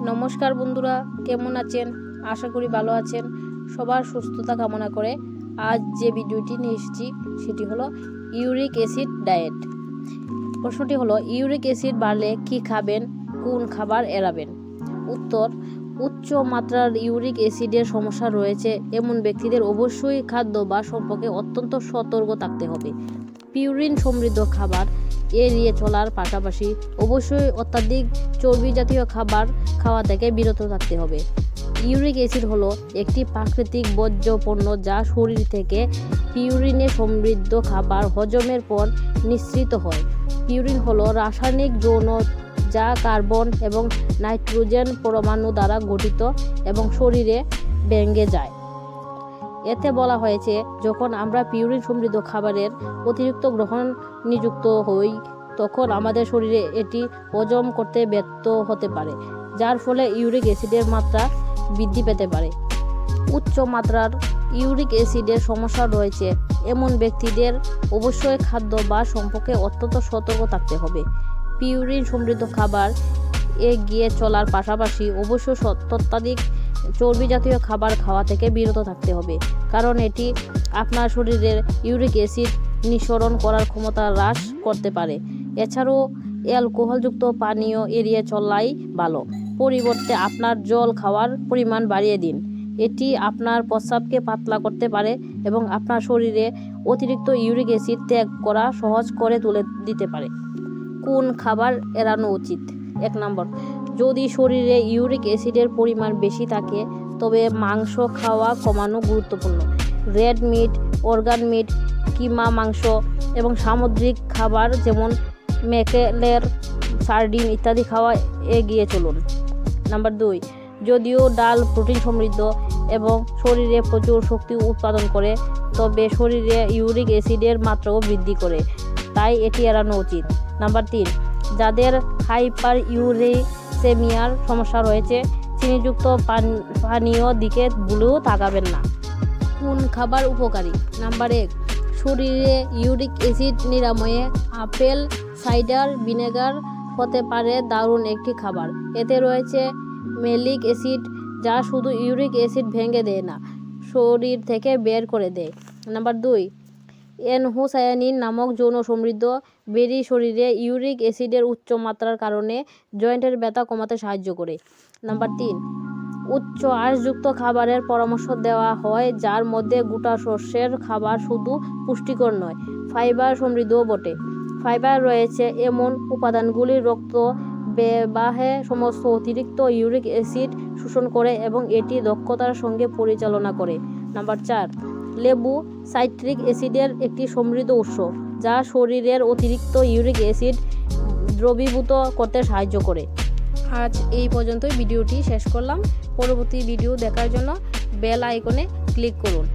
নমস্কার বন্ধুরা, কেমন আছেন? আশা করি ভালো আছেন। সবার সুস্থতা কামনা করে আজ যে ভিডিওটি নিয়ে এসেছি সেটি হলো ইউরিক অ্যাসিড ডায়েট। প্রশ্নটি হলো, ইউরিক অ্যাসিড বাড়লে কি খাবেন, কোন খাবার এড়াবেন? উত্তর, উচ্চ মাত্রার ইউরিক অ্যাসিডের সমস্যা রয়েছে এমন ব্যক্তিদের অবশ্যই খাদ্য বা সম্পর্কে অত্যন্ত সতর্ক থাকতে হবে। পিউরিন সমৃদ্ধ খাবার এড়িয়ে চলার পাশাপাশি অবশ্যই অত্যাধিক চর্বি জাতীয় খাবার খাওয়া থেকে বিরত থাকতে হবে। ইউরিক অ্যাসিড হলো একটি প্রাকৃতিক বর্জ্য পণ্য যা শরীর থেকে পিউরিনে সমৃদ্ধ খাবার হজমের পর নিঃসৃত হয়। পিউরিন হলো রাসায়নিক যৌগ যা কার্বন এবং নাইট্রোজেন পরমাণু দ্বারা গঠিত এবং শরীরে ভেঙে যায়। এতে বলা হয়েছে, যখন আমরা পিউরিন সমৃদ্ধ খাবারের অতিরিক্ত গ্রহণ নিযুক্ত হই তখন আমাদের শরীরে এটি হজম করতে ব্যর্থ হতে পারে, যার ফলে ইউরিক অ্যাসিডের মাত্রা বৃদ্ধি পেতে পারে। উচ্চ মাত্রার ইউরিক অ্যাসিডের সমস্যা রয়েছে এমন ব্যক্তিদের অবশ্যই খাদ্য বা সম্পর্কে অত্যন্ত সতর্ক থাকতে হবে। পিউরিন সমৃদ্ধ খাবার এগিয়ে চলার পাশাপাশি অবশ্যই অত্যাধিক চর্বি জাতীয় খাবার খাওয়া থেকে বিরত থাকতে হবে, কারণ এটি আপনার শরীরের ইউরিক অ্যাসিড নিঃসরণ করার ক্ষমতা হ্রাস করতে পারে। এছাড়াও অ্যালকোহলযুক্ত পানীয় এড়িয়ে চলাই ভালো। পরিবর্তে আপনার জল খাওয়ার পরিমাণ বাড়িয়ে দিন। এটি আপনার প্রস্রাবকে পাতলা করতে পারে এবং আপনার শরীরে অতিরিক্ত ইউরিক অ্যাসিড ত্যাগ করা সহজ করে তুলে দিতে পারে। কোন খাবার এড়ানো উচিত? 1 নম্বর, যদি শরীরে ইউরিক অ্যাসিডের পরিমাণ বেশি থাকে তবে মাংস খাওয়া কমানো গুরুত্বপূর্ণ। রেড মিট, অর্গান মিট, কিমা মাংস এবং সামুদ্রিক খাবার যেমন ম্যাকেলের, সার্ডিন ইত্যাদি খাওয়া এগিয়ে চলুন। নাম্বার 2, যদিও ডাল প্রোটিন সমৃদ্ধ এবং শরীরে প্রচুর শক্তি উৎপাদন করে, তবে শরীরে ইউরিক অ্যাসিডের মাত্রাও বৃদ্ধি করে, তাই এটি এড়ানো উচিত। নাম্বার 3, যাদের হাইপার ইউরেসেমিয়ার সমস্যা রয়েছে চিনিযুক্ত পানীয় দিকে ভুলেও তাকাবেন না। কোন খাবার উপকারী? নাম্বার 1, শরীরে ইউরিক অ্যাসিড নিরাময়ে আপেল সাইডার ভিনেগার হতে পারে দারুণ একটি খাবার। এতে রয়েছে ম্যালিক অ্যাসিড যা শুধু ইউরিক অ্যাসিড ভেঙে দেয় না, শরীর থেকে বের করে দেয়। নাম্বার 2, অ্যানথোসায়ানিন নামক যৌগ সমৃদ্ধ বেরি শরীরে ইউরিক অ্যাসিডের উচ্চ মাত্রার কারণে জয়েন্টের ব্যথা কমাতে সাহায্য করে। নাম্বার 3, উচ্চ আঁশযুক্ত খাবারের পরামর্শ দেওয়া হয়, যার মধ্যে গোটা শস্যের খাবার শুধু পুষ্টিকর নয়, ফাইবার সমৃদ্ধও বটে। ফাইবার রয়েছে এমন উপাদানগুলি রক্ত প্রবাহে সমস্ত অতিরিক্ত ইউরিক অ্যাসিড শোষণ করে এবং এটি দক্ষতার সঙ্গে পরিচালনা করে। নাম্বার 4, লেবু সাইট্রিক অ্যাসিডের একটি সমৃদ্ধ উৎস যা শরীরের অতিরিক্ত ইউরিক অ্যাসিড দ্রবীভূত করতে সাহায্য করে। আজ এই পর্যন্তই ভিডিওটি শেষ করলাম। পরবর্তী ভিডিও দেখার জন্য বেল আইকনে ক্লিক করুন।